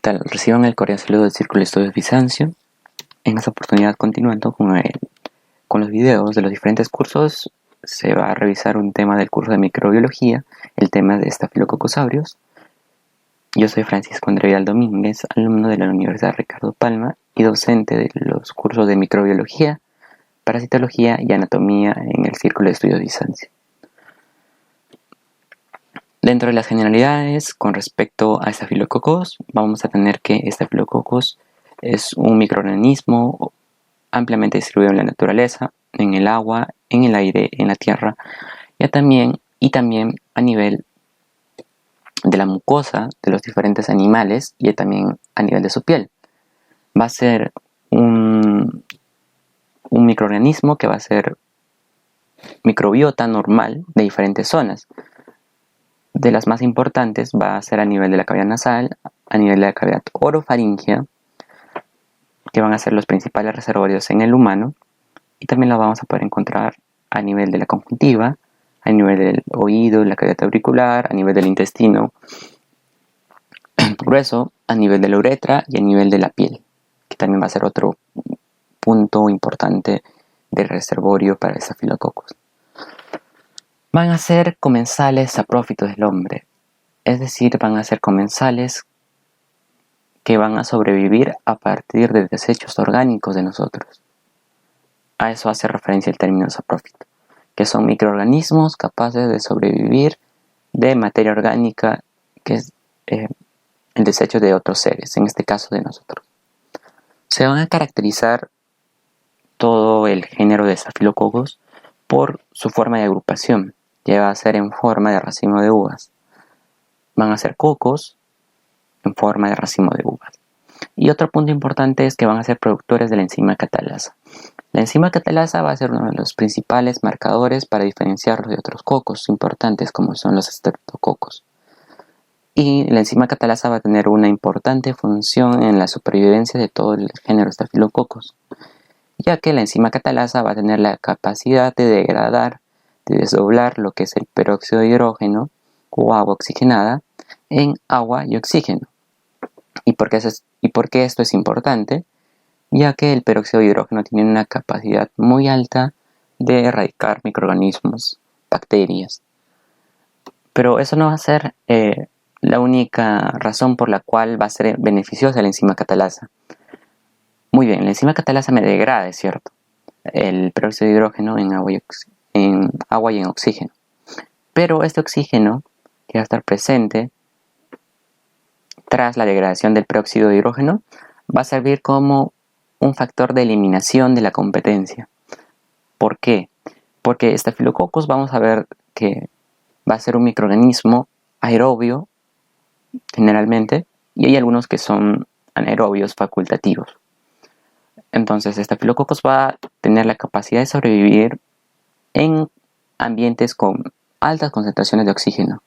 tal? Reciban el cordial saludo del Círculo de Estudios Bizancio. En esta oportunidad, continuando con los videos de los diferentes cursos, se va a revisar un tema del curso de microbiología, el tema de estafilococosaurios. Yo soy Francisco André Vidal Domínguez, alumno de la Universidad Ricardo Palma y docente de los cursos de microbiología, parasitología y anatomía en el Círculo de Estudios Bizancio. Dentro de las generalidades con respecto a estafilococos, vamos a tener que estafilococos es un microorganismo ampliamente distribuido en la naturaleza, en el agua, en el aire, en la tierra, y también a nivel de la mucosa de los diferentes animales y también a nivel de su piel. Va a ser un microorganismo que va a ser microbiota normal de diferentes zonas. De las más importantes va a ser a nivel de la cavidad nasal, a nivel de la cavidad orofaringea, que van a ser los principales reservorios en el humano, y también lo vamos a poder encontrar a nivel de la conjuntiva, a nivel del oído, la cavidad auricular, a nivel del intestino grueso, a nivel de la uretra y a nivel de la piel, que también va a ser otro punto importante de reservorio para estafilococos. Van a ser comensales saprófitos del hombre, es decir, van a ser comensales que van a sobrevivir a partir de desechos orgánicos de nosotros. A eso hace referencia el término saprófito, que son microorganismos capaces de sobrevivir de materia orgánica, que es el desecho de otros seres, en este caso de nosotros. Se van a caracterizar todo el género de estafilococos por su forma de agrupación, que va a ser en forma de racimo de uvas. Van a ser cocos en forma de racimo de uvas. Y otro punto importante es que van a ser productores de la enzima catalasa. La enzima catalasa va a ser uno de los principales marcadores para diferenciarlos de otros cocos importantes como son los estreptococos. Y la enzima catalasa va a tener una importante función en la supervivencia de todo el género estafilococos, ya que la enzima catalasa va a tener la capacidad de degradar, de desdoblar lo que es el peróxido de hidrógeno o agua oxigenada en agua y oxígeno. ¿Y por qué esto es importante? Ya que el peróxido de hidrógeno tiene una capacidad muy alta de erradicar microorganismos, bacterias. Pero eso no va a ser la única razón por la cual va a ser beneficiosa la enzima catalasa. Muy bien, la enzima catalasa me degrada, es cierto, el peróxido de hidrógeno en agua y en oxígeno. Pero este oxígeno que va a estar presente tras la degradación del peróxido de hidrógeno va a servir como un factor de eliminación de la competencia. ¿Por qué? Porque estafilococos vamos a ver que va a ser un microorganismo aerobio generalmente, y hay algunos que son anaerobios facultativos. Entonces, estafilococos va a tener la capacidad de sobrevivir en ambientes con altas concentraciones de oxígeno.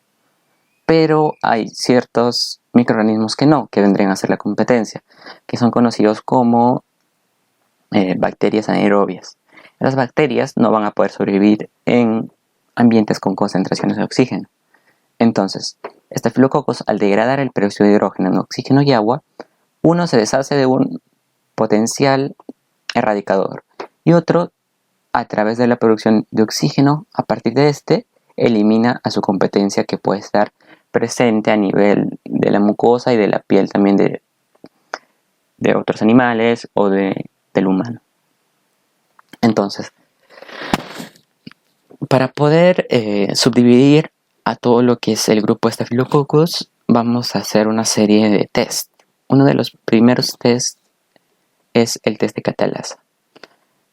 Pero hay ciertos microorganismos que vendrían a ser la competencia, que son conocidos como bacterias anaerobias. Las bacterias no van a poder sobrevivir en ambientes con concentraciones de oxígeno. Entonces, estafilococos, al degradar el peróxido de hidrógeno en oxígeno y agua, uno se deshace de un potencial erradicador y otro, a través de la producción de oxígeno, a partir de este, elimina a su competencia que puede estar presente a nivel de la mucosa y de la piel también de otros animales o del humano. Entonces, para poder subdividir a todo lo que es el grupo Staphylococcus, vamos a hacer una serie de test. Uno de los primeros test es el test de catalasa.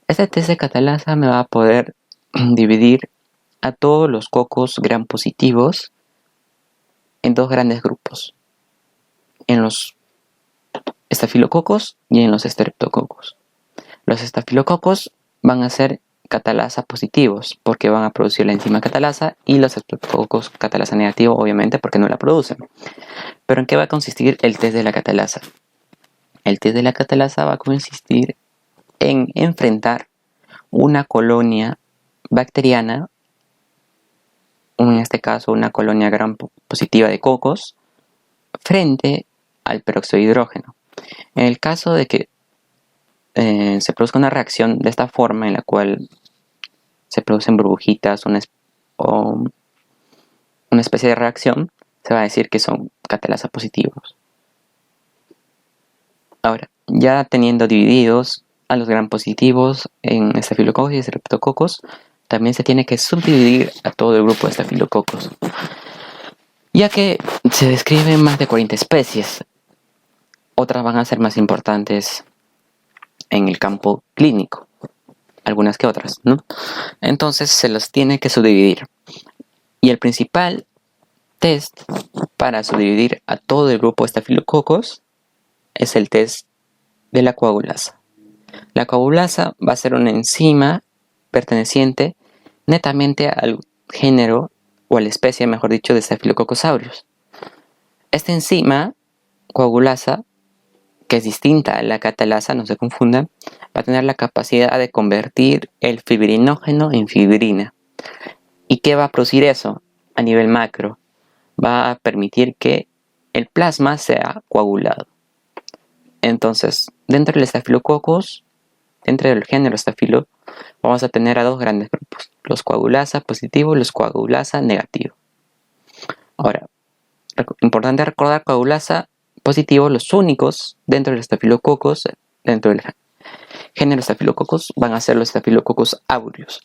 Este test de catalasa me va a poder dividir a todos los cocos gram positivos en dos grandes grupos, en los estafilococos y en los estreptococos. Los estafilococos van a ser catalasa positivos porque van a producir la enzima catalasa, y los estreptococos catalasa negativo obviamente porque no la producen. ¿Pero en qué va a consistir el test de la catalasa? El test de la catalasa va a consistir en enfrentar una colonia bacteriana, en este caso una colonia gram positiva de cocos, frente al peróxido de hidrógeno. En el caso de que se produzca una reacción de esta forma, en la cual se producen burbujitas o una especie de reacción, se va a decir que son catalasa positivos. Ahora, ya teniendo divididos a los gram positivos en estafilococos y streptococos, también se tiene que subdividir a todo el grupo de estafilococos, ya que se describen más de 40 especies. Otras van a ser más importantes en el campo clínico, algunas que otras, ¿no? Entonces se los tiene que subdividir. Y el principal test para subdividir a todo el grupo de estafilococos es el test de la coagulasa. La coagulasa va a ser una enzima perteneciente netamente al género o a la especie, mejor dicho, de Staphylococcus aureus. Esta enzima coagulasa, que es distinta a la catalasa, no se confundan, va a tener la capacidad de convertir el fibrinógeno en fibrina. ¿Y qué va a producir eso? A nivel macro, va a permitir que el plasma sea coagulado. Entonces, dentro del Staphylococcus, dentro del género Staphylo, vamos a tener a dos grandes grupos, los coagulasa positivo y los coagulasa negativo. Ahora, importante recordar, coagulasa positivo, los únicos dentro del Staphylococcus, dentro del género Staphylococcus, van a ser los Staphylococcus aureus.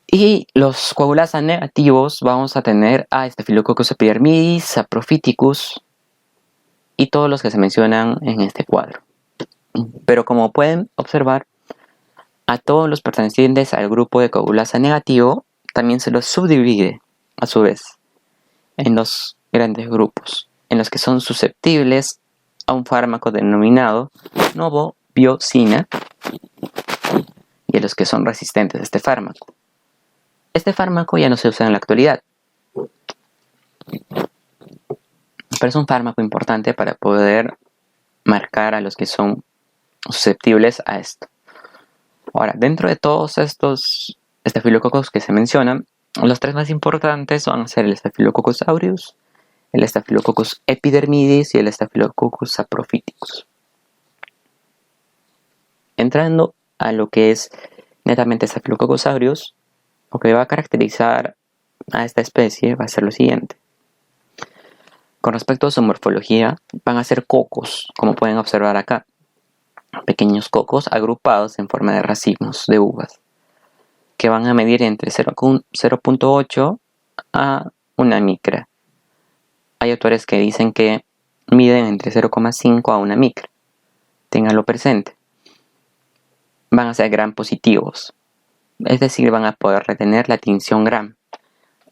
Y los coagulasa negativos vamos a tener a Staphylococcus epidermidis, Saprophyticus y todos los que se mencionan en este cuadro. Pero como pueden observar, a todos los pertenecientes al grupo de coagulasa negativo también se los subdivide a su vez en dos grandes grupos, en los que son susceptibles a un fármaco denominado novobiocina y a los que son resistentes a este fármaco. Este fármaco ya no se usa en la actualidad, pero es un fármaco importante para poder marcar a los que son susceptibles a esto. Ahora, dentro de todos estos estafilococos que se mencionan, los tres más importantes van a ser el Staphylococcus aureus, el Staphylococcus epidermidis y el Staphylococcus saprophyticus. Entrando a lo que es netamente Staphylococcus aureus, lo que va a caracterizar a esta especie va a ser lo siguiente. Con respecto a su morfología, van a ser cocos, como pueden observar acá. Pequeños cocos agrupados en forma de racimos de uvas, que van a medir entre 0.8 a 1 micra. Hay autores que dicen que miden entre 0.5 a 1 micra. Ténganlo presente. Van a ser gram positivos, es decir, van a poder retener la tinción gram.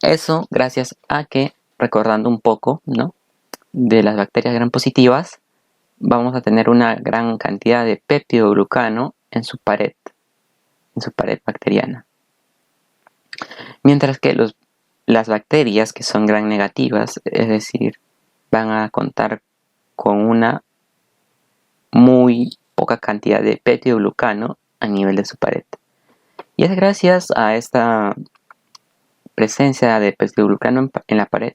Eso gracias a que, recordando un poco, ¿no?, de las bacterias gram positivas, vamos a tener una gran cantidad de peptidoglucano en su pared bacteriana. Mientras que las bacterias que son gram negativas, es decir, van a contar con una muy poca cantidad de peptidoglucano a nivel de su pared. Y es gracias a esta presencia de peptidoglucano en la pared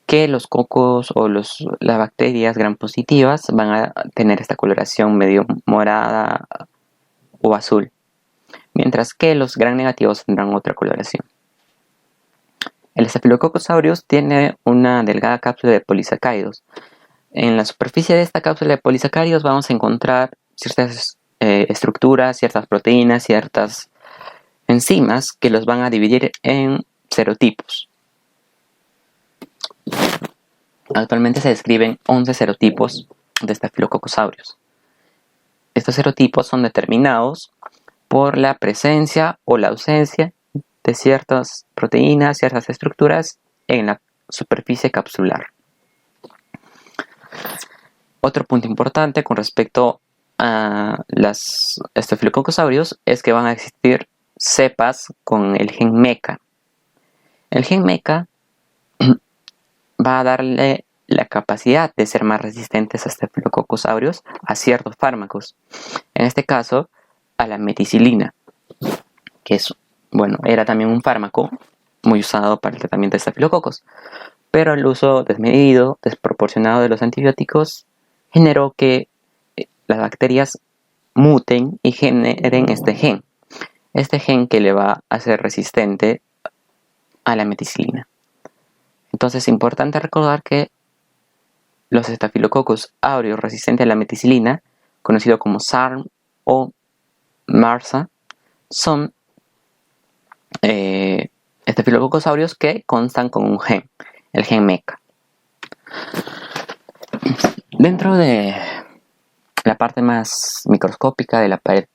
que los cocos o las bacterias gram positivas van a tener esta coloración medio morada o azul, mientras que los gram negativos tendrán otra coloración. El Staphylococcus aureus tiene una delgada cápsula de polisacáridos. En la superficie de esta cápsula de polisacáridos vamos a encontrar ciertas estructuras, ciertas proteínas, ciertas enzimas que los van a dividir en serotipos. Actualmente se describen 11 serotipos de Staphylococcus aureus. Estos serotipos son determinados por la presencia o la ausencia de ciertas proteínas, ciertas estructuras en la superficie capsular. Otro punto importante con respecto a las Staphylococcus aureus es que van a existir cepas con el gen MECA. El gen MECA va a darle la capacidad de ser más resistentes a Staphylococcus aureus a ciertos fármacos. En este caso, a la meticilina, que era también un fármaco muy usado para el tratamiento de estafilococos. pero el uso desmedido, desproporcionado de los antibióticos generó que las bacterias muten y generen este gen que le va a hacer resistente a la meticilina. Entonces es importante recordar que los Staphylococcus aureus resistentes a la meticilina, conocido como SARM o MRSA, son Staphylococcus aureus que constan con un gen, el gen MECA. Dentro de la parte más microscópica de la pared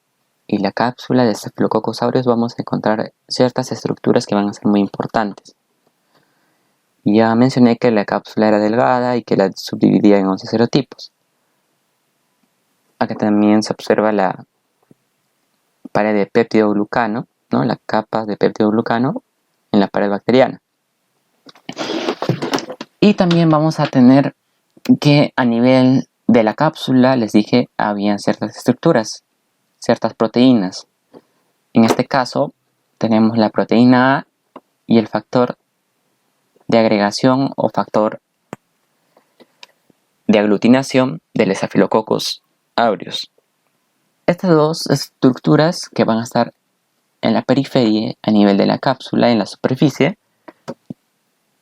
y la cápsula de Staphylococcus aureus vamos a encontrar ciertas estructuras que van a ser muy importantes. Ya mencioné que la cápsula era delgada y que la subdividía en 11 serotipos. Acá también se observa la pared de péptidoglucano, ¿no? La capa de péptidoglucano en la pared bacteriana. Y también vamos a tener que a nivel de la cápsula, les dije, había ciertas estructuras, ciertas proteínas. En este caso, tenemos la proteína A y el factor de agregación o factor de aglutinación del Staphylococcus aureus. Estas dos estructuras que van a estar en la periferia a nivel de la cápsula, en la superficie,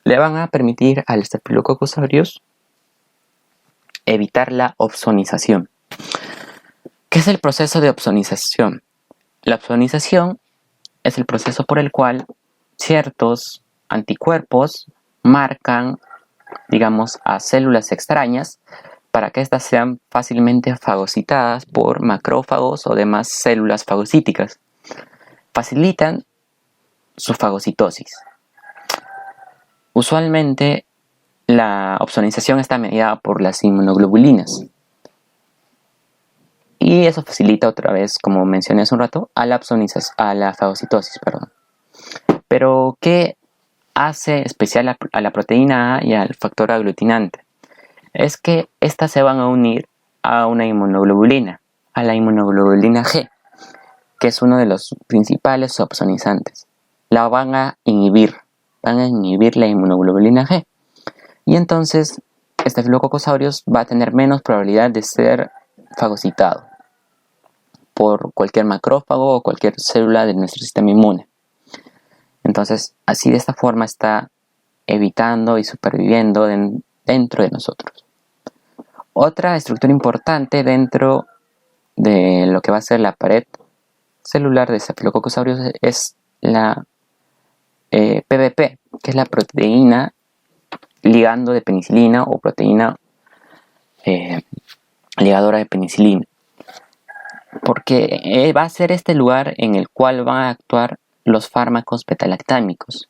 le van a permitir al Staphylococcus aureus evitar la opsonización. ¿Qué es el proceso de opsonización? La opsonización es el proceso por el cual ciertos anticuerpos marcan, digamos, a células extrañas para que éstas sean fácilmente fagocitadas por macrófagos o demás células fagocíticas. Facilitan su fagocitosis. Usualmente la opsonización está mediada por las inmunoglobulinas. Y eso facilita otra vez, como mencioné hace un rato, a la fagocitosis. Pero, ¿qué hace especial a la proteína A y al factor aglutinante? Es que estas se van a unir a una inmunoglobulina, a la inmunoglobulina G, que es uno de los principales opsonizantes. La van a inhibir la inmunoglobulina G. Y entonces, Staphylococcus aureus va a tener menos probabilidad de ser fagocitado por cualquier macrófago o cualquier célula de nuestro sistema inmune. Entonces, así de esta forma está evitando y superviviendo dentro de nosotros. Otra estructura importante dentro de lo que va a ser la pared celular de Staphylococcus aureus es la PBP, que es la proteína ligando de penicilina o proteína ligadora de penicilina. Porque va a ser este lugar en el cual van a actuar los fármacos betalactámicos.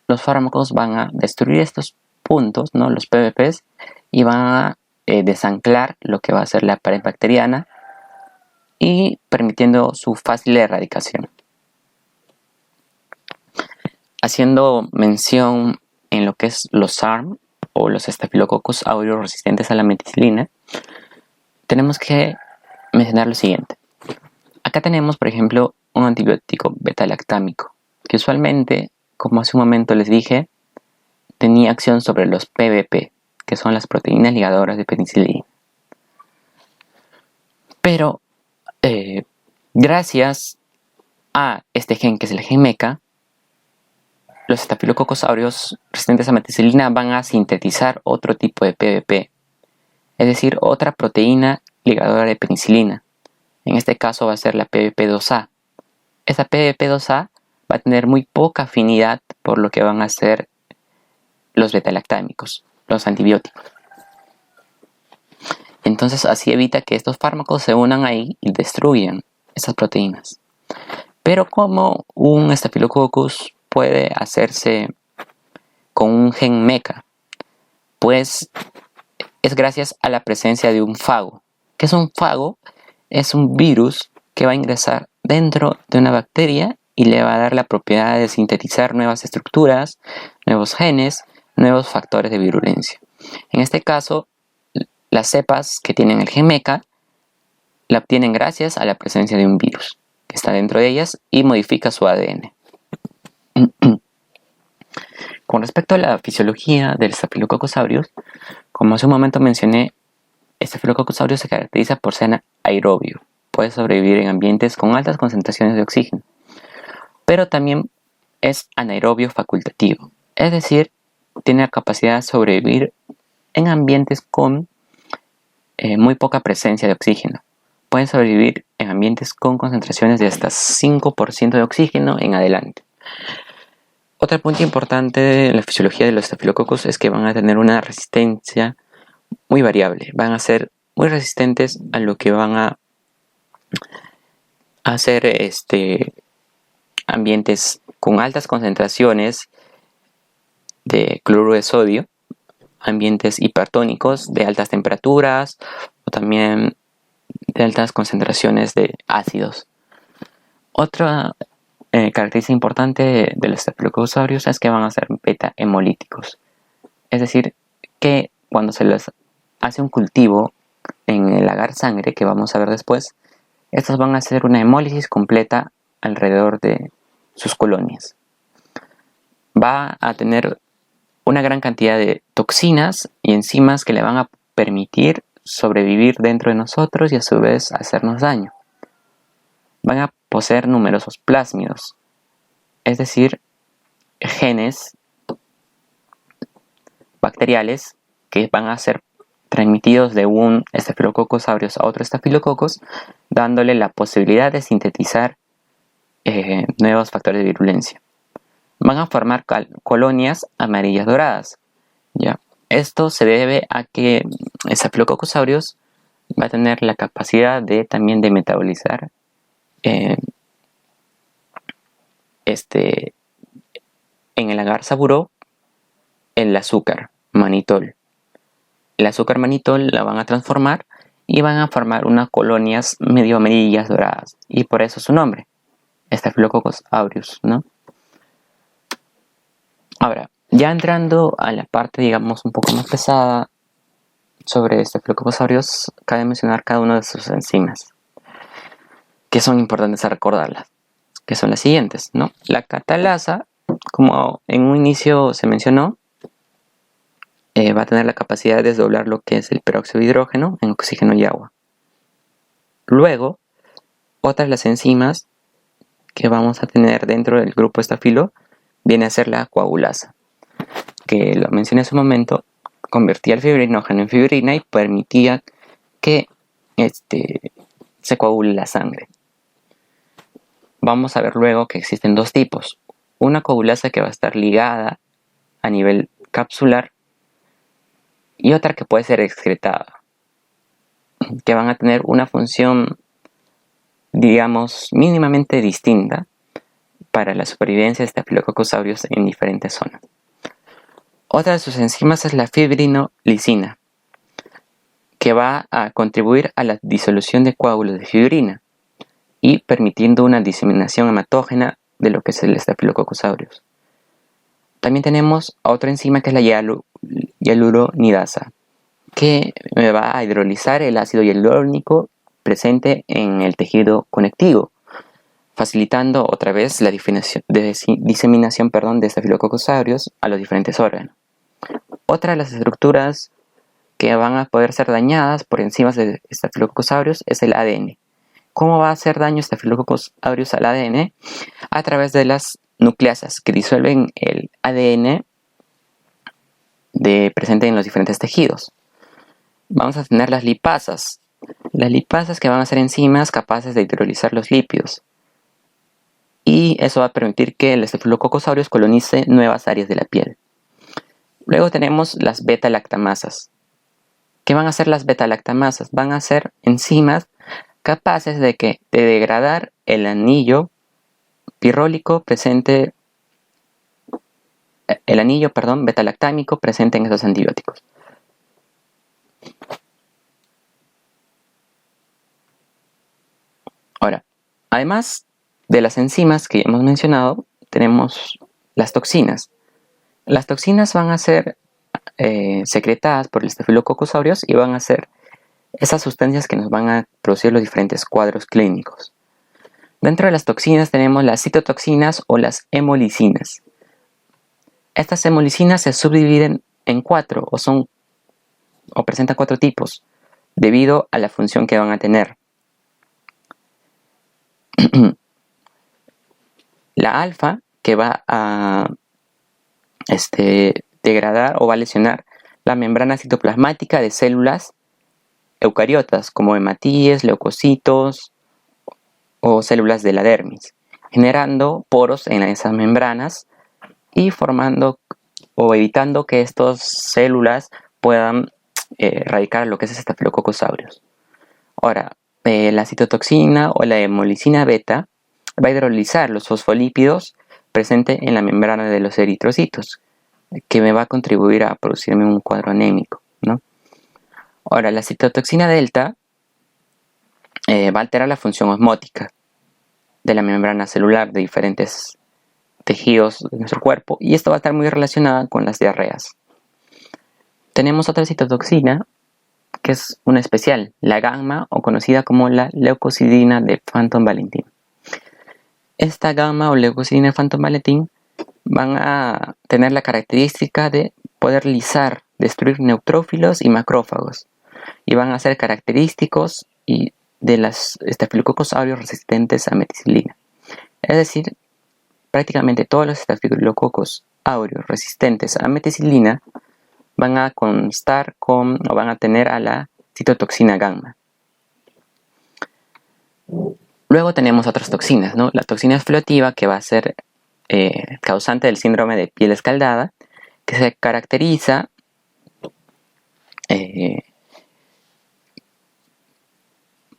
Los fármacos van a destruir estos puntos, ¿no? Los PBPs, y van a desanclar lo que va a ser la pared bacteriana y permitiendo su fácil erradicación. Haciendo mención en lo que es los SARM o los Staphylococcus aureus resistentes a la meticilina, tenemos que mencionar lo siguiente. Acá tenemos, por ejemplo, un antibiótico betalactámico que usualmente, como hace un momento les dije, tenía acción sobre los PBP, que son las proteínas ligadoras de penicilina. Pero gracias a este gen, que es el gen MECA, los Staphylococcus aureus resistentes a meticilina van a sintetizar otro tipo de PBP, es decir, otra proteína ligadora de penicilina. En este caso va a ser la PBP2A. Esa PBP2A va a tener muy poca afinidad por lo que van a ser los betalactámicos, los antibióticos. Entonces así evita que estos fármacos se unan ahí y destruyan esas proteínas. Pero como un Staphylococcus puede hacerse con un gen MECA, pues es gracias a la presencia de un fago. ¿Qué es un fago? Es un virus que va a ingresar dentro de una bacteria y le va a dar la propiedad de sintetizar nuevas estructuras, nuevos genes, nuevos factores de virulencia. En este caso, las cepas que tienen el gen MECA la obtienen gracias a la presencia de un virus que está dentro de ellas y modifica su ADN. Con respecto a la fisiología del Staphylococcus aureus, como hace un momento mencioné, el Staphylococcus aureus se caracteriza por ser aerobio. Puede sobrevivir en ambientes con altas concentraciones de oxígeno, pero también es anaerobio facultativo, es decir, tiene la capacidad de sobrevivir en ambientes con muy poca presencia de oxígeno. Puede sobrevivir en ambientes con concentraciones de hasta 5% de oxígeno en adelante. Otro punto importante de la fisiología de los estafilococos es que van a tener una resistencia muy variable. Van a ser muy resistentes a lo que van a hacer ambientes con altas concentraciones de cloruro de sodio, ambientes hipertónicos de altas temperaturas o también de altas concentraciones de ácidos. Otra característica importante de los Staphylococcus aureus es que van a ser beta hemolíticos, es decir, que cuando se les hace un cultivo en el agar sangre, que vamos a ver después, estos van a hacer una hemólisis completa alrededor de sus colonias. Va a tener una gran cantidad de toxinas y enzimas que le van a permitir sobrevivir dentro de nosotros y a su vez hacernos daño. Van a poseer numerosos plásmidos, es decir, genes bacteriales que van a ser transmitidos de un Staphylococcus aureus a otro Staphylococcus, dándole la posibilidad de sintetizar nuevos factores de virulencia. Van a formar colonias amarillas doradas. ¿Ya? Esto se debe a que el Staphylococcus aureus va a tener la capacidad también de metabolizar en el agar saburó el azúcar manitol. El azúcar manitol la van a transformar y van a formar unas colonias medio amarillas doradas, y por eso su nombre, Staphylococcus aureus, ¿no? Ahora, ya entrando a la parte, digamos, un poco más pesada sobre Staphylococcus aureus, cabe mencionar cada una de sus enzimas, que son importantes a recordarlas, que son las siguientes, ¿no? La catalasa, como en un inicio se mencionó, va a tener la capacidad de desdoblar lo que es el peróxido de hidrógeno en oxígeno y agua. Luego, otras de las enzimas que vamos a tener dentro del grupo estafilo viene a ser la coagulasa, que lo mencioné hace un momento, convertía el fibrinógeno en fibrina y permitía que se coagule la sangre. Vamos a ver luego que existen dos tipos. Una coagulasa que va a estar ligada a nivel capsular y otra que puede ser excretada, que van a tener una función, digamos, mínimamente distinta para la supervivencia de Staphylococcus aureus en diferentes zonas. Otra de sus enzimas es la fibrinolicina, que va a contribuir a la disolución de coágulos de fibrina y permitiendo una diseminación hematógena de lo que es el Staphylococcus aureus. También tenemos otra enzima que es la hialuronidasa, que va a hidrolizar el ácido hialurónico presente en el tejido conectivo, facilitando otra vez la diseminación de Staphylococcus aureus a los diferentes órganos. Otra de las estructuras que van a poder ser dañadas por enzimas de Staphylococcus aureus es el ADN. ¿Cómo va a hacer daño Staphylococcus aureus al ADN? A través de las nucleasas que disuelven el ADN presente en los diferentes tejidos. Vamos a tener las lipasas. Las lipasas que van a ser enzimas capaces de hidrolizar los lípidos. Y eso va a permitir que el Staphylococcus aureus colonice nuevas áreas de la piel. Luego tenemos las beta-lactamasas. ¿Qué van a hacer las beta-lactamasas? Van a ser enzimas capaces de degradar el anillo pirrólico presente, beta-lactámico presente en esos antibióticos. Ahora, además de las enzimas que hemos mencionado, tenemos las toxinas. Las toxinas van a ser secretadas por el Staphylococcus aureus y van a ser esas sustancias que nos van a producir los diferentes cuadros clínicos. Dentro de las toxinas tenemos las citotoxinas o las hemolicinas. Estas hemolicinas se subdividen en 4 o presentan 4 tipos debido a la función que van a tener. La alfa, que va a degradar o va a lesionar la membrana citoplasmática de células eucariotas como hematíes, leucocitos o células de la dermis, generando poros en esas membranas y formando o evitando que estas células puedan erradicar lo que es Staphylococcus aureus. Ahora, la citotoxina o la hemolicina beta va a hidrolizar los fosfolípidos presentes en la membrana de los eritrocitos, que me va a contribuir a producirme un cuadro anémico, ¿no? Ahora, la citotoxina delta va a alterar la función osmótica de la membrana celular de diferentes tejidos de nuestro cuerpo, y esto va a estar muy relacionada con las diarreas. Tenemos otra citotoxina que es una especial, la gamma, o conocida como la leucocidina de Phantom Valentin. Esta gamma o leucocidina de Phantom Valentin van a tener la característica de poder lisar, destruir neutrófilos y macrófagos, y van a ser característicos de las Staphylococcus aureus resistentes a meticilina. Es decir, prácticamente todos los Staphylococcus aureus resistentes a meticilina van a constar con o van a tener a la citotoxina gamma. Luego tenemos otras toxinas, ¿no? La toxina explotativa, que va a ser causante del síndrome de piel escaldada, que se caracteriza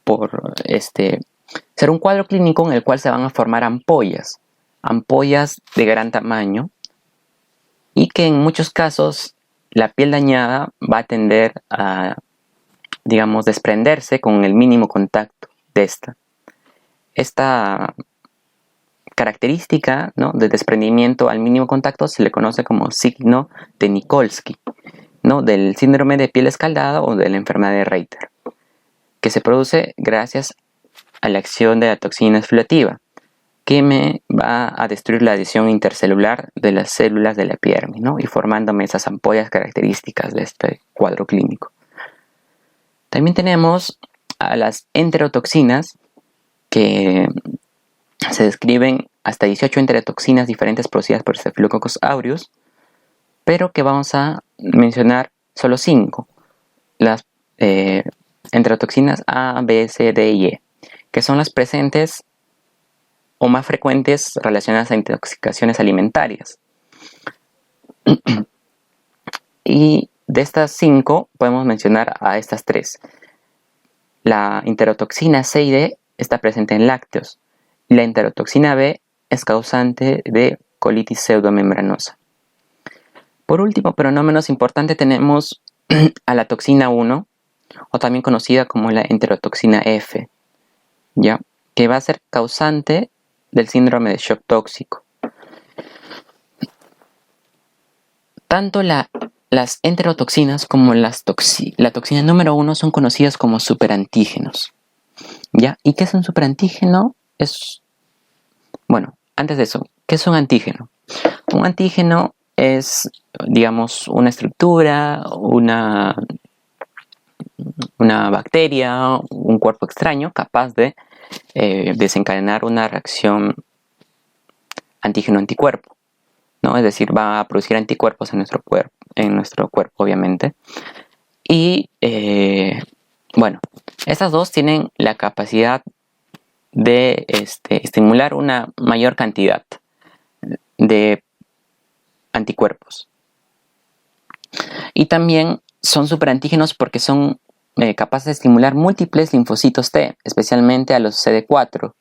por ser un cuadro clínico en el cual se van a formar ampollas de gran tamaño, y que en muchos casos la piel dañada va a tender a, digamos, desprenderse con el mínimo contacto de esta. Esta característica, ¿no?, de desprendimiento al mínimo contacto se le conoce como signo de Nikolsky, ¿no?, del síndrome de piel escaldada o de la enfermedad de Reiter, que se produce gracias a la acción de la toxina explotativa, que me va a destruir la adhesión intercelular de las células de la epidermis, ¿no?, y formándome esas ampollas características de este cuadro clínico. También tenemos a las enterotoxinas, que se describen hasta 18 enterotoxinas diferentes producidas por Staphylococcus aureus, pero que vamos a mencionar solo 5, las enterotoxinas A, B, C, D y E, que son las presentes o más frecuentes relacionadas a intoxicaciones alimentarias. Y de estas 5 podemos mencionar a estas 3. La enterotoxina C y D está presente en lácteos. La enterotoxina B es causante de colitis pseudomembranosa. Por último, pero no menos importante, tenemos a la toxina 1, o también conocida como la enterotoxina F, ¿ya?, que va a ser causante del síndrome de shock tóxico. Tanto las enterotoxinas como la toxina número 1 son conocidas como superantígenos, ¿ya? ¿Y qué es un superantígeno? Bueno, antes de eso, ¿qué es un antígeno? Un antígeno es, digamos, una estructura, una bacteria, un cuerpo extraño capaz de desencadenar una reacción antígeno-anticuerpo, ¿no? Es decir, va a producir anticuerpos en nuestro cuerpo, obviamente. Y bueno, estas dos tienen la capacidad de estimular una mayor cantidad de anticuerpos. Y también son superantígenos porque son capaces de estimular múltiples linfocitos T, especialmente a los CD4,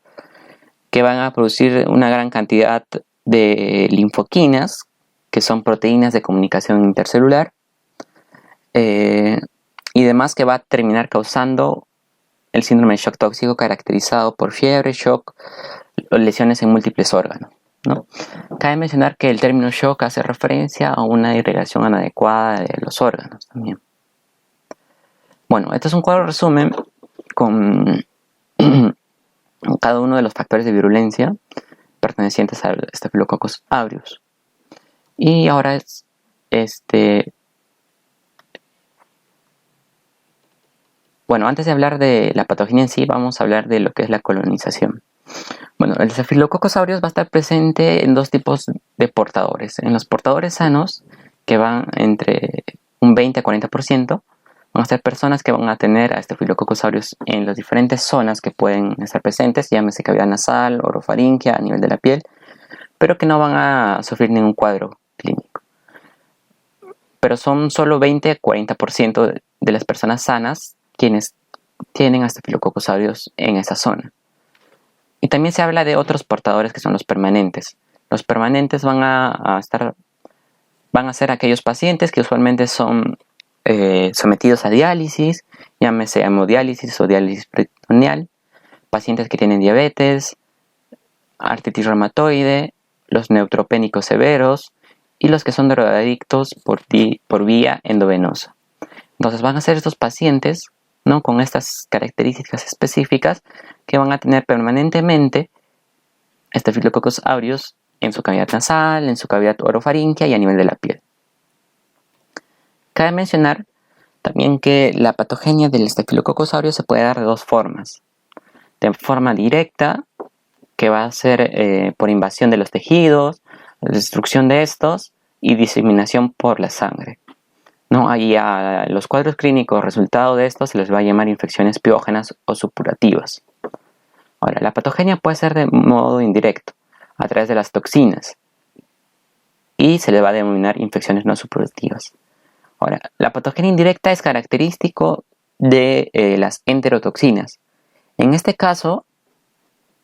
que van a producir una gran cantidad de linfoquinas, que son proteínas de comunicación intercelular, y demás, que va a terminar causando el síndrome de shock tóxico, caracterizado por fiebre, shock o lesiones en múltiples órganos, ¿no? Cabe mencionar que el término shock hace referencia a una irrigación inadecuada de los órganos también. Bueno, este es un cuadro resumen con cada uno de los factores de virulencia pertenecientes al Staphylococcus aureus. Y ahora bueno, antes de hablar de la patogenia en sí, vamos a hablar de lo que es la colonización. Bueno, el Staphylococcus aureus va a estar presente en dos tipos de portadores. En los portadores sanos, que van entre un 20 a 40%, van a ser personas que van a tener a Staphylococcus aureus en las diferentes zonas que pueden estar presentes, llámese cavidad nasal, orofaringia, a nivel de la piel, pero que no van a sufrir ningún cuadro clínico. Pero son solo 20 a 40% de las personas sanas quienes tienen a Staphylococcus aureus en esa zona. Y también se habla de otros portadores que son los permanentes. Los permanentes van a ser aquellos pacientes que usualmente son sometidos a diálisis, llámese hemodiálisis o diálisis peritoneal, pacientes que tienen diabetes, artritis reumatoide, los neutropénicos severos y los que son drogadictos por vía endovenosa. Entonces van a ser estos pacientes, ¿no?, con estas características específicas que van a tener permanentemente Staphylococcus aureus en su cavidad nasal, en su cavidad orofaringia y a nivel de la piel. Cabe mencionar también que la patogenia del Staphylococcus aureus se puede dar de dos formas. De forma directa, que va a ser por invasión de los tejidos, destrucción de estos y diseminación por la sangre, ¿no? Ahí a los cuadros clínicos resultado de esto se les va a llamar infecciones piógenas o supurativas. Ahora, la patogenia puede ser de modo indirecto, a través de las toxinas, y se le va a denominar infecciones no supurativas. Ahora, la patogenia indirecta es característico de las enterotoxinas. En este caso,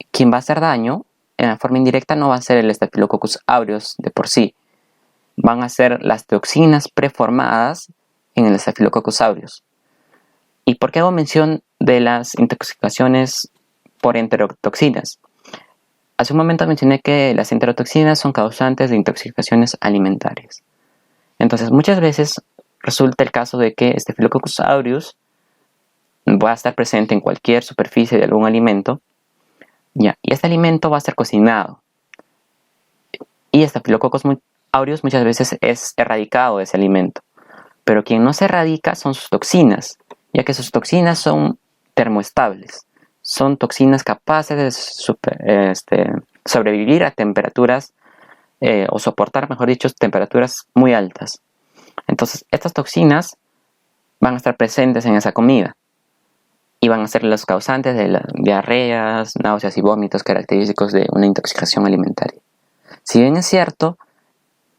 quien va a hacer daño en la forma indirecta no va a ser el Staphylococcus aureus de por sí, van a ser las toxinas preformadas en el Staphylococcus aureus. ¿Y por qué hago mención de las intoxicaciones por enterotoxinas? Hace un momento mencioné que las enterotoxinas son causantes de intoxicaciones alimentarias. Entonces, muchas veces resulta el caso de que Staphylococcus aureus va a estar presente en cualquier superficie de algún alimento, y este alimento va a ser cocinado. Y Staphylococcus aureus muchas veces es erradicado de ese alimento. Pero quien no se erradica son sus toxinas, ya que sus toxinas son termoestables. Son toxinas capaces de sobrevivir a temperaturas o soportar, mejor dicho, temperaturas muy altas. Entonces, estas toxinas van a estar presentes en esa comida y van a ser los causantes de las diarreas, náuseas y vómitos característicos de una intoxicación alimentaria. Si bien es cierto,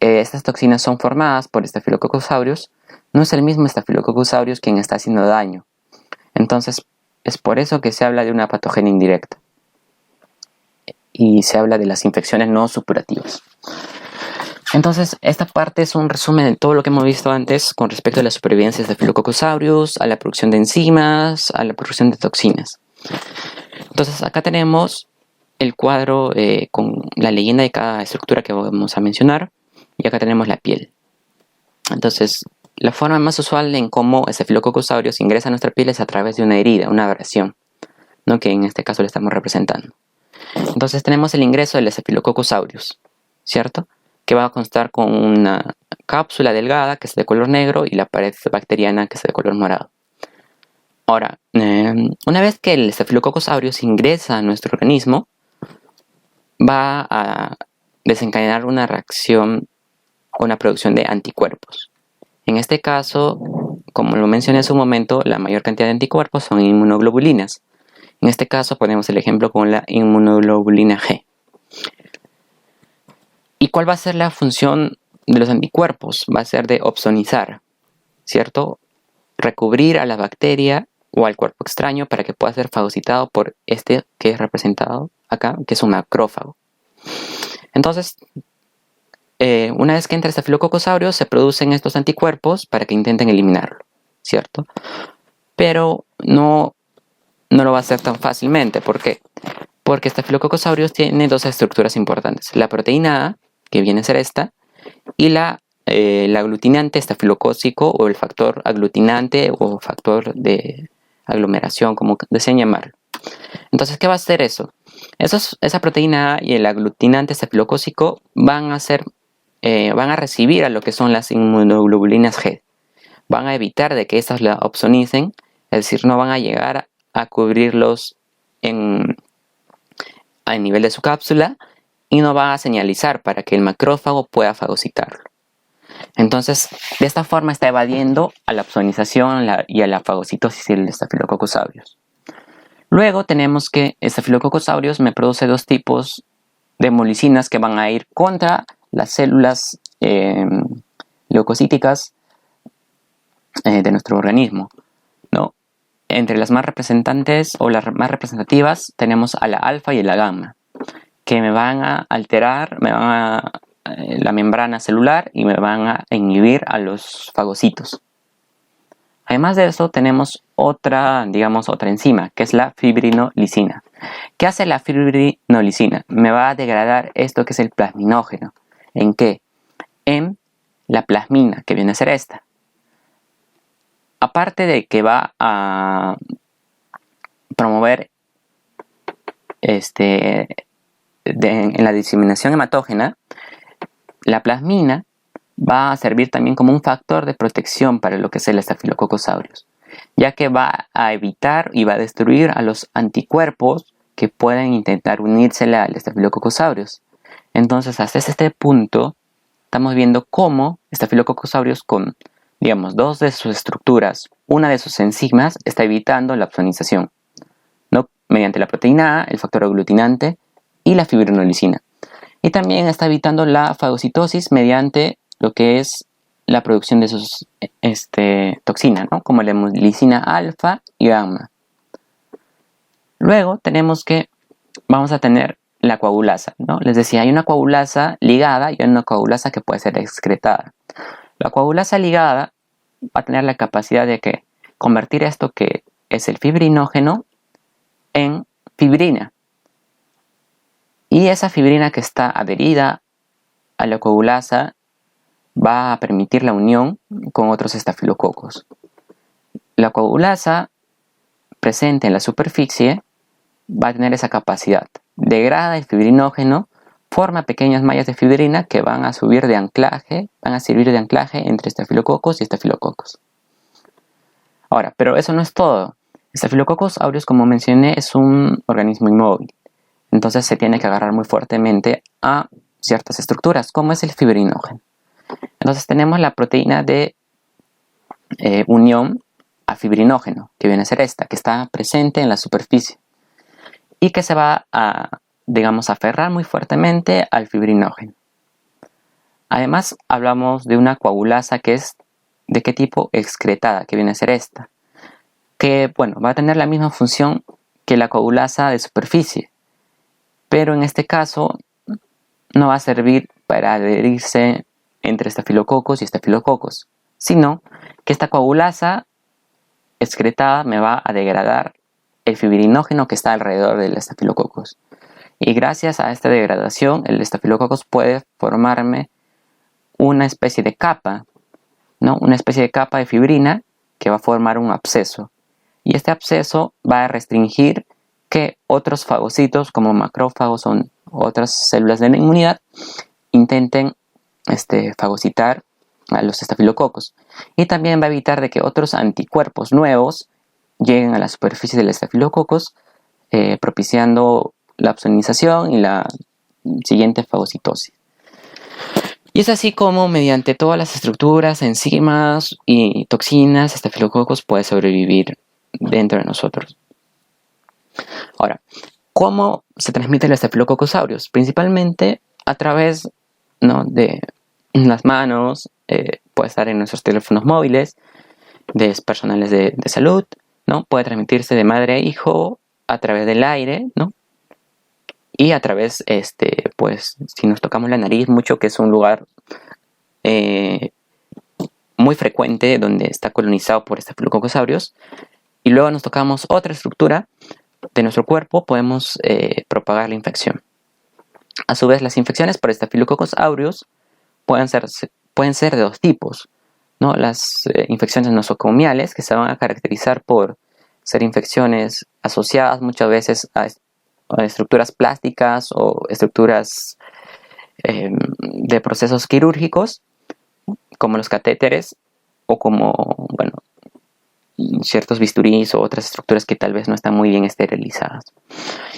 estas toxinas son formadas por Staphylococcus aureus, no es el mismo Staphylococcus aureus quien está haciendo daño. Entonces, es por eso que se habla de una patogenia indirecta y se habla de las infecciones no supurativas. Entonces, esta parte es un resumen de todo lo que hemos visto antes con respecto a la supervivencia de Staphylococcus aureus, a la producción de enzimas, a la producción de toxinas. Entonces, acá tenemos el cuadro con la leyenda de cada estructura que vamos a mencionar, y acá tenemos la piel. Entonces, la forma más usual en cómo Staphylococcus aureus ingresa a nuestra piel es a través de una herida, una abrasión, ¿no?, que en este caso le estamos representando. Entonces tenemos el ingreso del Staphylococcus aureus, ¿cierto?, que va a constar con una cápsula delgada que es de color negro y la pared bacteriana que es de color morado. Ahora, una vez que el Staphylococcus aureus ingresa a nuestro organismo, va a desencadenar una reacción o una producción de anticuerpos. En este caso, como lo mencioné hace un momento, la mayor cantidad de anticuerpos son inmunoglobulinas. En este caso ponemos el ejemplo con la inmunoglobulina G. ¿Y cuál va a ser la función de los anticuerpos? Va a ser de opsonizar, ¿cierto? Recubrir a la bacteria o al cuerpo extraño para que pueda ser fagocitado por este que es representado acá, que es un macrófago. Entonces, una vez que entra el Staphylococcus aureus, se producen estos anticuerpos para que intenten eliminarlo, ¿cierto? Pero no lo va a hacer tan fácilmente. ¿Por qué? Porque Staphylococcus aureus tiene dos estructuras importantes. La proteína A, que viene a ser esta, y el aglutinante estafilocócico o el factor aglutinante o factor de aglomeración, como deseen llamarlo. Entonces, ¿qué va a hacer eso? Esa proteína A y el aglutinante estafilocócico van a ser van a recibir a lo que son las inmunoglobulinas G. Van a evitar de que estas la opsonicen, es decir, no van a llegar a cubrirlos a nivel de su cápsula y no van a señalizar para que el macrófago pueda fagocitarlo. Entonces, de esta forma está evadiendo a la opsonización y a la fagocitosis del Staphylococcus aureus. Luego tenemos que Staphylococcus aureus me produce dos tipos de hemolysinas que van a ir contra las células leucocíticas de nuestro organismo, ¿no? Entre las más representantes o las más representativas tenemos a la alfa y a la gamma, que me van a alterar, la membrana celular y me van a inhibir a los fagocitos. Además de eso tenemos otra enzima, que es la fibrinolicina. ¿Qué hace la fibrinolicina? Me va a degradar esto que es el plasminógeno. ¿En qué? En la plasmina, que viene a ser esta. Aparte de que va a promover en la diseminación hematógena, la plasmina va a servir también como un factor de protección para lo que es el Staphylococcus aureus, ya que va a evitar y va a destruir a los anticuerpos que pueden intentar unírsele al Staphylococcus aureus. Entonces, hasta este punto, estamos viendo cómo Staphylococcus aureus con, dos de sus estructuras, una de sus enzimas, está evitando la opsonización, ¿no? Mediante la proteína A, el factor aglutinante y la fibrinolicina. Y también está evitando la fagocitosis mediante lo que es la producción de sus toxinas, ¿no? Como la hemolisina alfa y gamma. Luego tenemos que vamos a tener la coagulasa, ¿no? Les decía, hay una coagulasa ligada y hay una coagulasa que puede ser excretada. La coagulasa ligada va a tener la capacidad de convertir esto que es el fibrinógeno en fibrina. Y esa fibrina que está adherida a la coagulasa va a permitir la unión con otros estafilococos. La coagulasa presente en la superficie va a tener esa capacidad. Degrada el fibrinógeno, forma pequeñas mallas de fibrina que van a servir de anclaje entre estafilococos y estafilococos. Ahora, pero eso no es todo. Staphylococcus aureus, como mencioné, es un organismo inmóvil. Entonces se tiene que agarrar muy fuertemente a ciertas estructuras, como es el fibrinógeno. Entonces tenemos la proteína de unión a fibrinógeno, que viene a ser esta, que está presente en la superficie y que se va a, aferrar muy fuertemente al fibrinógeno. Además, hablamos de una coagulasa que es de qué tipo excretada, que viene a ser esta, que va a tener la misma función que la coagulasa de superficie, pero en este caso no va a servir para adherirse entre estafilococos y estafilococos, sino que esta coagulasa excretada me va a degradar el fibrinógeno que está alrededor del estafilococos. Y gracias a esta degradación, el estafilococos puede formarme una especie de capa, ¿no? Una especie de capa de fibrina que va a formar un absceso. Y este absceso va a restringir que otros fagocitos como macrófagos o otras células de la inmunidad intenten fagocitar a los estafilococos. Y también va a evitar de que otros anticuerpos nuevos lleguen a la superficie del estafilococos, propiciando la opsonización y la siguiente fagocitosis. Y es así como mediante todas las estructuras, enzimas y toxinas, estafilococos puede sobrevivir dentro de nosotros. Ahora, ¿cómo se transmite el Staphylococcus aureus? Principalmente a través, ¿no?, de las manos, puede estar en nuestros teléfonos móviles, de personales de salud, ¿no? Puede transmitirse de madre a hijo a través del aire, ¿no? Y a través, si nos tocamos la nariz mucho, que es un lugar muy frecuente donde está colonizado por Staphylococcus aureus, y luego nos tocamos otra estructura de nuestro cuerpo, podemos propagar la infección. A su vez, las infecciones por Staphylococcus aureus pueden ser de dos tipos, ¿no? Las infecciones nosocomiales, que se van a caracterizar por ser infecciones asociadas muchas veces a estructuras plásticas o estructuras de procesos quirúrgicos, como los catéteres o como, bueno, ciertos bisturís o otras estructuras que tal vez no están muy bien esterilizadas.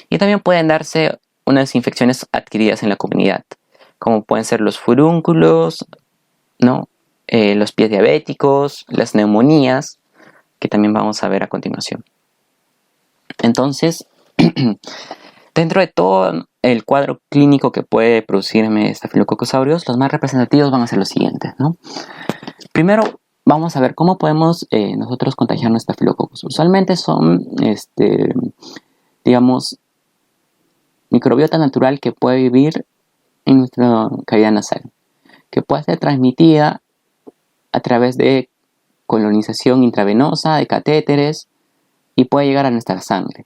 Y también pueden darse unas infecciones adquiridas en la comunidad, como pueden ser los furúnculos, ¿no? Los pies diabéticos, las neumonías, que también vamos a ver a continuación. Entonces, dentro de todo el cuadro clínico que puede producirme Staphylococcus aureus, los más representativos van a ser los siguientes, ¿no? Primero, vamos a ver cómo podemos nosotros contagiarnos Staphylococcus. Usualmente son, digamos, microbiota natural que puede vivir en nuestra cavidad nasal, que puede ser transmitida a través de colonización intravenosa, de catéteres, y puede llegar a nuestra sangre.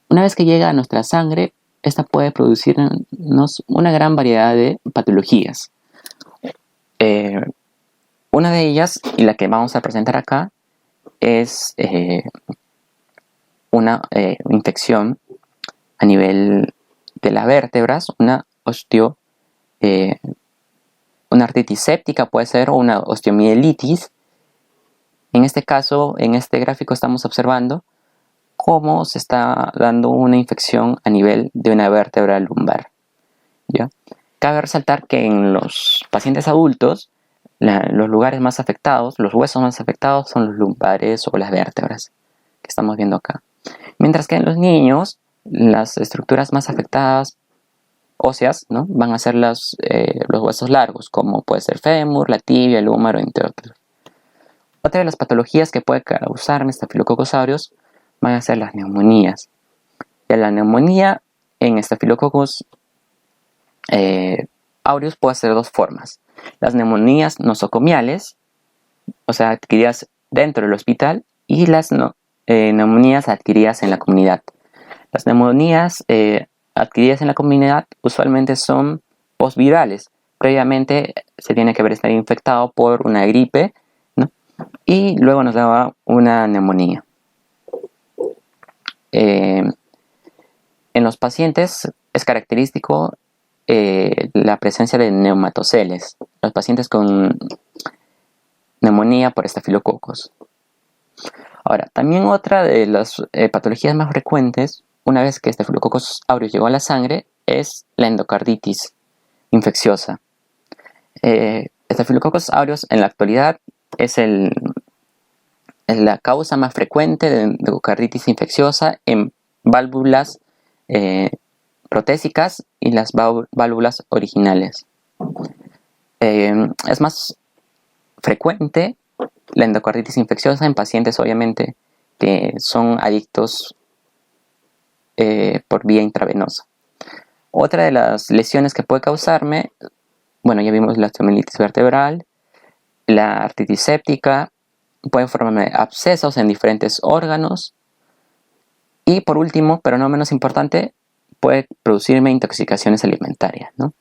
Una vez que llega a nuestra sangre, esta puede producirnos una gran variedad de patologías. Una de ellas, y la que vamos a presentar acá, es una infección a nivel de las vértebras, una artritis séptica puede ser, o una osteomielitis. En este caso, en este gráfico estamos observando cómo se está dando una infección a nivel de una vértebra lumbar, ¿ya? Cabe resaltar que en los pacientes adultos, los lugares más afectados, los huesos más afectados son los lumbares o las vértebras que estamos viendo acá. Mientras que en los niños, las estructuras más afectadas óseas, ¿no?, van a ser los huesos largos, como puede ser fémur, la tibia, el húmero, entre otros. Otra de las patologías que puede causar Staphylococcus aureus van a ser las neumonías. Y la neumonía en Staphylococcus aureus puede ser de dos formas. Las neumonías nosocomiales, o sea, adquiridas dentro del hospital, y las neumonías adquiridas en la comunidad. Las neumonías adquiridas en la comunidad usualmente son postvirales. Previamente se tiene que haber estado infectado por una gripe, ¿no?, y luego nos daba una neumonía. En los pacientes es característico la presencia de neumatoceles, los pacientes con neumonía por estafilococcus. Ahora, también otra de las patologías más frecuentes, una vez que Staphylococcus aureus llegó a la sangre, es la endocarditis infecciosa. Staphylococcus aureus en la actualidad es la causa más frecuente de endocarditis infecciosa en válvulas protésicas y las válvulas originales. Es más frecuente la endocarditis infecciosa en pacientes, obviamente, que son adictos por vía intravenosa. Otra de las lesiones que puede causarme, bueno, ya vimos la osteomielitis vertebral, la artritis séptica, pueden formarme abscesos en diferentes órganos. Y por último, pero no menos importante, puede producirme intoxicaciones alimentarias, ¿no?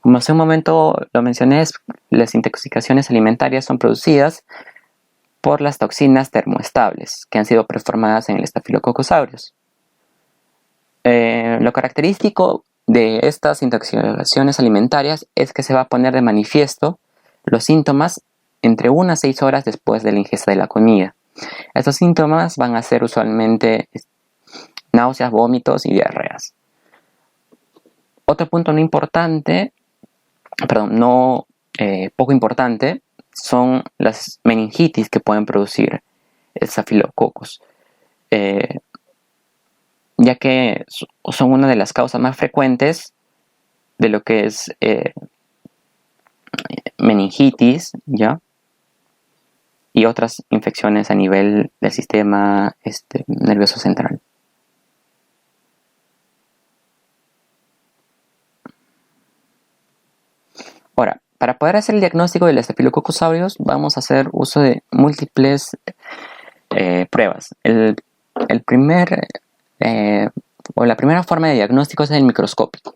Como hace un momento lo mencioné, las intoxicaciones alimentarias son producidas por las toxinas termoestables que han sido preformadas en el Staphylococcus aureus. Lo característico de estas intoxicaciones alimentarias es que se va a poner de manifiesto los síntomas entre 1 a 6 horas después de la ingesta de la comida. Estos síntomas van a ser usualmente náuseas, vómitos y diarreas. Otro punto poco importante son las meningitis que pueden producir el Staphylococcus, ya que son una de las causas más frecuentes de lo que es meningitis, ¿ya?, y otras infecciones a nivel del sistema nervioso central. Ahora, para poder hacer el diagnóstico del Staphylococcus aureus vamos a hacer uso de múltiples pruebas. La primera forma de diagnóstico es el microscópico,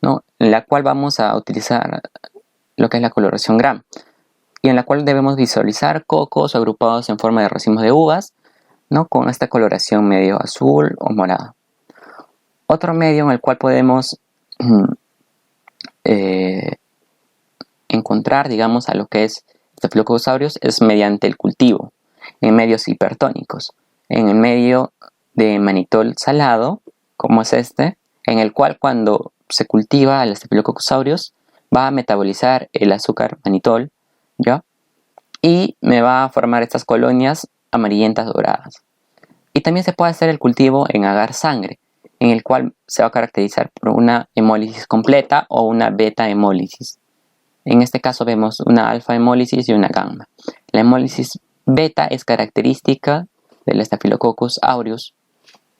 ¿no?, en la cual vamos a utilizar lo que es la coloración Gram, y en la cual debemos visualizar cocos agrupados en forma de racimos de uvas, ¿no?, con esta coloración medio azul o morada. Otro medio en el cual podemos encontrar, digamos, a lo que es Staphylococcus aureus es mediante el cultivo en medios hipertónicos, en el medio de manitol salado, como es este, en el cual cuando se cultiva el Staphylococcus aureus va a metabolizar el azúcar manitol, ¿ya? Y me va a formar estas colonias amarillentas doradas. Y también se puede hacer el cultivo en agar sangre, en el cual se va a caracterizar por una hemólisis completa o una beta hemólisis. En este caso vemos una alfa hemólisis y una gamma. La hemólisis beta es característica del Staphylococcus aureus,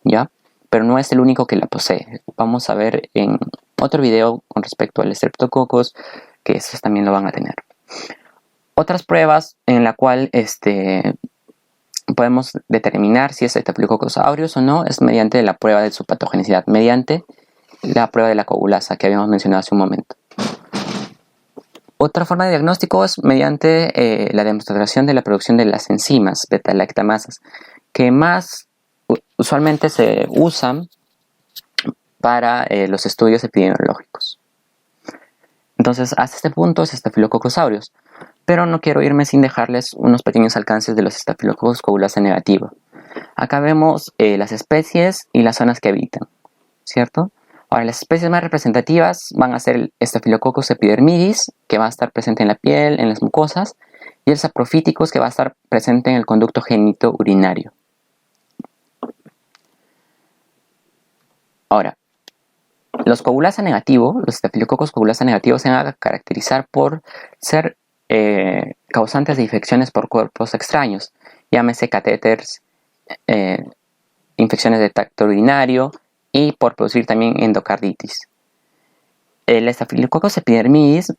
¿ya? Pero no es el único que la posee. Vamos a ver en otro video con respecto al Streptococcus que esos también lo van a tener. Otras pruebas en la cual podemos determinar si es Staphylococcus aureus o no es mediante la prueba de su patogenicidad, mediante la prueba de la coagulasa que habíamos mencionado hace un momento. Otra forma de diagnóstico es mediante la demostración de la producción de las enzimas beta-lactamasas, que más usualmente se usan para los estudios epidemiológicos. Entonces, hasta este punto es Staphylococcus aureus, pero no quiero irme sin dejarles unos pequeños alcances de los Staphylococcus coagulasa negativa. Acá vemos las especies y las zonas que habitan, ¿cierto? Ahora, las especies más representativas van a ser el Staphylococcus epidermidis, que va a estar presente en la piel, en las mucosas, y el Saprophyticus, que va a estar presente en el conducto genito-urinario. Ahora, los coagulasa negativos, los Staphylococcus coagulasa negativos se van a caracterizar por ser causantes de infecciones por cuerpos extraños, llámese catéteres, infecciones de tracto urinario, y por producir también endocarditis. El Staphylococcus epidermidis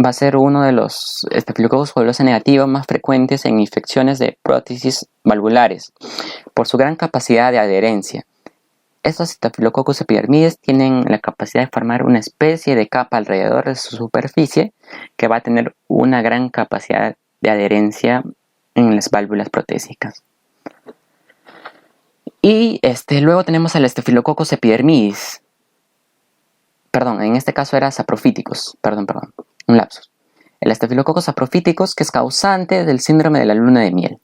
va a ser uno de los Staphylococcus coagulasa negativos más frecuentes en infecciones de prótesis valvulares, por su gran capacidad de adherencia. Estos Staphylococcus epidermidis tienen la capacidad de formar una especie de capa alrededor de su superficie que va a tener una gran capacidad de adherencia en las válvulas protésicas. Y luego tenemos al Staphylococcus epidermidis. Perdón, en este caso era Saprophyticus. Perdón, un lapsus. El Staphylococcus saprophyticus, que es causante del síndrome de la luna de miel.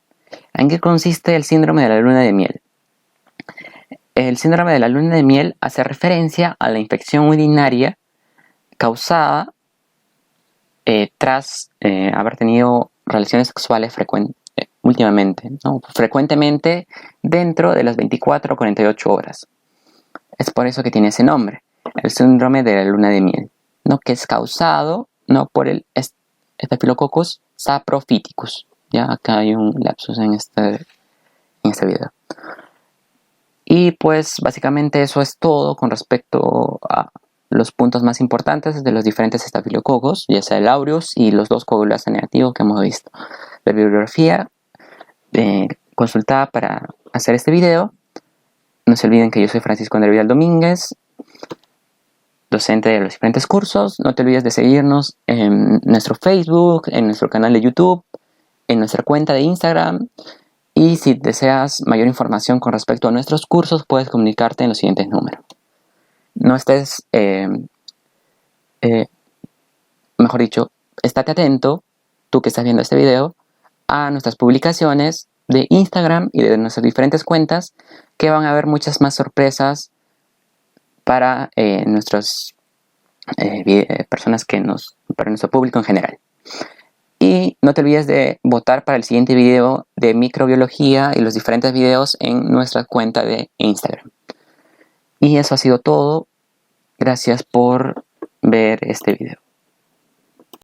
¿En qué consiste el síndrome de la luna de miel? El síndrome de la luna de miel hace referencia a la infección urinaria causada tras haber tenido relaciones sexuales últimamente, ¿no? Frecuentemente dentro de las 24 o 48 horas. Es por eso que tiene ese nombre, el síndrome de la luna de miel, ¿no? Que es causado, ¿no?, por el Staphylococcus saprophyticus. Ya acá hay un lapsus en este video. Y pues básicamente eso es todo con respecto a los puntos más importantes de los diferentes estafilococos, ya sea el aureus y los dos coagulasa negativos que hemos visto. La bibliografía consultada para hacer este video. No se olviden que yo soy Francisco André Vidal Domínguez, docente de los diferentes cursos. No te olvides de seguirnos en nuestro Facebook, en nuestro canal de YouTube, en nuestra cuenta de Instagram. Y si deseas mayor información con respecto a nuestros cursos, puedes comunicarte en los siguientes números. No estés, mejor dicho, estate atento, tú que estás viendo este video, a nuestras publicaciones de Instagram y de nuestras diferentes cuentas, que van a haber muchas más sorpresas para nuestras personas para nuestro público en general. Y no te olvides de votar para el siguiente video de microbiología y los diferentes videos en nuestra cuenta de Instagram. Y eso ha sido todo. Gracias por ver este video.